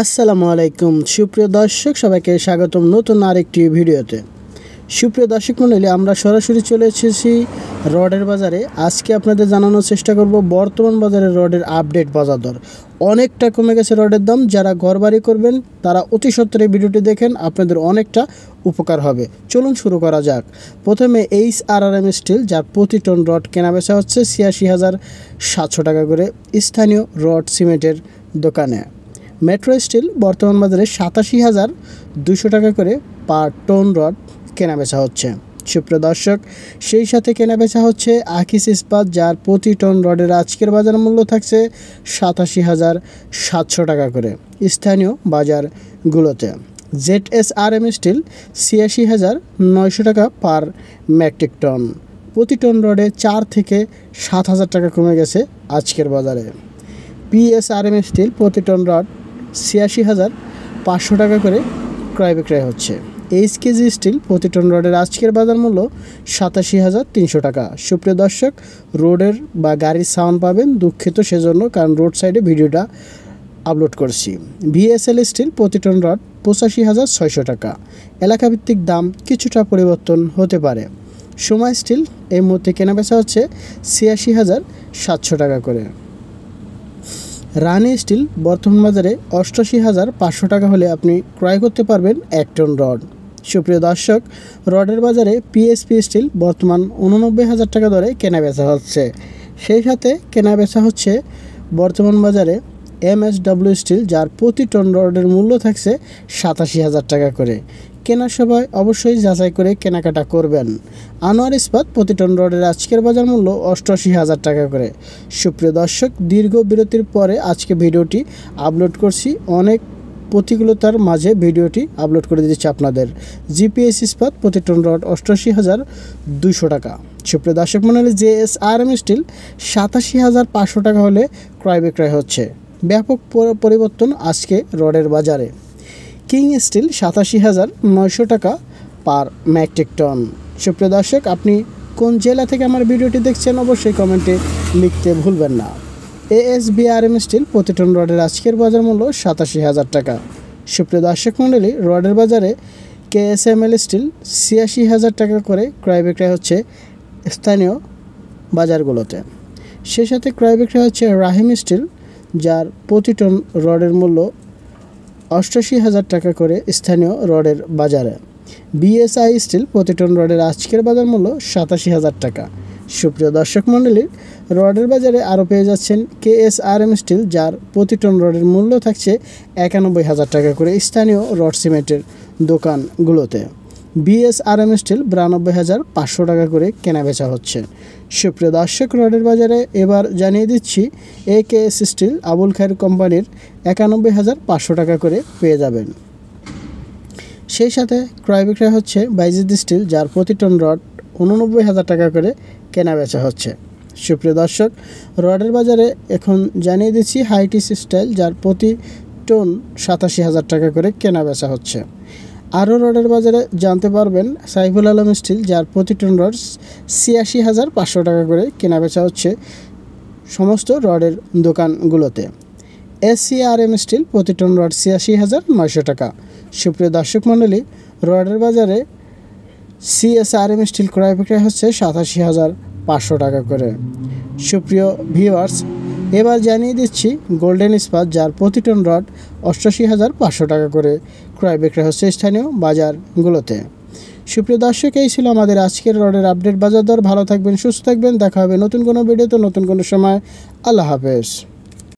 আসসালামু আলাইকুম সুপ্রিয় দর্শক, সবাইকে স্বাগতম নতুন আরেকটি ভিডিওতে। সুপ্রিয় দর্শক মণ্ডলী, আমরা সরাসরি চলে এসেছি রডের বাজারে। আজকে আপনাদের জানানোর চেষ্টা করব বর্তমান বাজারে রডের আপডেট বাজার দর। অনেকটা কমে গেছে রডের দাম। যারা ঘরবাড়ি করবেন তারা অতি সত্বর এই ভিডিওটি দেখেন, আপনাদের অনেকটা উপকার হবে। চলুন শুরু করা যাক। প্রথমে HRRM স্টিল, যার প্রতি টন রড কেনাবেচা হচ্ছে ৮৬,৭০০ টাকা করে স্থানীয় রড সিমেন্টের দোকানে। মেট্রো স্টিল বর্তমান বাজারে ৮৭,২০০ টাকা করে পার টন রড কেনাবেচা হচ্ছে। সুপ্রিয় দর্শক, সেই সাথে কেনাবেচা হচ্ছে আকিস ইস্পাত, যার প্রতি টন রডের আজকের বাজার মূল্য থাকছে ৮৭,৭০০ টাকা করে স্থানীয় বাজারগুলোতে। ZSRM স্টিল ৮৬,৯০০ টাকা পার মেট্রিক টন। প্রতি টন রডে ৪ থেকে ৭,০০০ টাকা কমে গেছে আজকের বাজারে। PSRM স্টিল প্রতি টন রড ৮৬,৫০০ টাকা করে ক্রয় বিক্রয় হচ্ছে। HKG স্টিল প্রতি টন রডের আজকের বাজার মূল্য ৮৭,৩০০ টাকা। সুপ্রিয় দর্শক, রোডের বা গাড়ির সাউন্ড পাবেন, দুঃখিত সেজন্য, কারণ রোড সাইডে ভিডিওটা আপলোড করছি। VSL স্টিল প্রতি টন রড ৮৫,৬০০ টাকা। এলাকাভিত্তিক দাম কিছুটা পরিবর্তন হতে পারে। সময় স্টিল এই মুহূর্তে কেনাবেচা হচ্ছে ৮৬,৭০০ টাকা করে। রানি স্টিল বর্তমান বাজারে ৮৮,৫০০ টাকা হলে আপনি ক্রয় করতে পারবেন ১ টন রড। সুপ্রিয় দর্শক, রডের বাজারে PSP স্টিল বর্তমান ৮৯,০০০ টাকা দরে কেনাবেচা হচ্ছে। সেই সাথে কেনাবেচা হচ্ছে বর্তমান বাজারে MSW স্টিল, যার প্রতি টন রডের মূল্য থাকছে ৮৭,০০০ টাকা করে। কেনার সময় অবশ্যই যাচাই করে কেনাকাটা করবেন। আনোয়ার ইস্পাত প্রতি টন রডের আজকের বাজার মূল্য ৮৮,০০০ টাকা করে। সুপ্রিয় দর্শক, দীর্ঘ বিরতির পরে আজকে ভিডিওটি আপলোড করছি। অনেক প্রতিকূলতার মাঝে ভিডিওটি আপলোড করে দিচ্ছি আপনাদের। GPS ইস্পাত প্রতি টন রড ৮৮,২০০ টাকা। সুপ্রিয় দর্শক মণ্ডলী, JSRM স্টিল ৮৭,৫০০ টাকা হলে ক্রয় বিক্রয় হচ্ছে। ব্যাপক পরিবর্তন আজকে রডের বাজারে। কিং স্টিল ৮৭,৯০০ টাকা পার মেট্রিক টন। সুপ্রিয় দর্শক, আপনি কোন জেলা থেকে আমার ভিডিওটি দেখছেন অবশ্যই কমেন্টে লিখতে ভুলবেন না। ASBRM স্টিল প্রতি টন রডের আজকের বাজার মূল্য ৮৭,০০০ টাকা। সুপ্রিয় দর্শক মণ্ডলী, রডের বাজারে KSML স্টিল ৮৬,০০০ টাকা করে ক্রয় বিক্রয় হচ্ছে স্থানীয় বাজারগুলোতে। সে সাথে ক্রয় বিক্রয় হচ্ছে রাহিম স্টিল, যার প্রতি টন রডের মূল্য ৮৮,০০০ টাকা করে স্থানীয় রডের বাজারে। BSI স্টিল প্রতি টন রডের আজকের বাজার মূল্য ৮৭,০০০ টাকা। সুপ্রিয় দর্শক মণ্ডলী, রডের বাজারে আরও পেয়ে যাচ্ছেন KSRM স্টিল, যার প্রতি টন রডের মূল্য থাকছে ৯১,০০০ টাকা করে স্থানীয় রড সিমেন্টের দোকানগুলোতে। BSRM স্টিল ৯২,৫০০ টাকা করে কেনাবেচা হচ্ছে। সুপ্রিয় দর্শক, রডের বাজারে এবার জানিয়ে দিচ্ছি AKS স্টিল আবুল খায়ের কোম্পানির ৯১,৫০০ টাকা করে পেয়ে যাবেন। সেই সাথে ক্রয় বিক্রয় হচ্ছে বাইজিদ স্টিল, যার প্রতি টন রড ৮৯,০০০ টাকা করে কেনাবেচা হচ্ছে। সুপ্রিয় দর্শক, রডের বাজারে এখন জানিয়ে দিচ্ছি হাইটিস স্টাইল, যার প্রতি টন ৮৭,০০০ টাকা করে কেনাবেচা হচ্ছে। আরও রডের বাজারে জানতে পারবেন সাইফুল আলম স্টিল, যার প্রতি টন রড ৮৬,৫০০ টাকা করে কেনাবেচা হচ্ছে সমস্ত রডের দোকানগুলোতে। SCRM স্টিল প্রতি টন রড ৮৬,৯০০ টাকা। সুপ্রিয় দর্শক মণ্ডলী, রডের বাজারে CSRM স্টিল ক্রয় বিক্রয় হচ্ছে ৮৭,৫০০ টাকা করে। সুপ্রিয় ভিউয়ার্স, এবার জানিয়ে দিচ্ছি গোল্ডেন ইস্পাত, যার প্রতি টন রড ৮৮,৫০০ টাকা করে ক্রয় বিক্রয় হচ্ছে স্থানীয় বাজারগুলোতে। সুপ্রিয় দর্শক, এই ছিল আমাদের আজকের রডের আপডেট বাজার দর। ভালো থাকবেন, সুস্থ থাকবেন। দেখা হবে নতুন কোনো ভিডিওতে, নতুন কোনো সময়। আল্লাহ হাফেজ।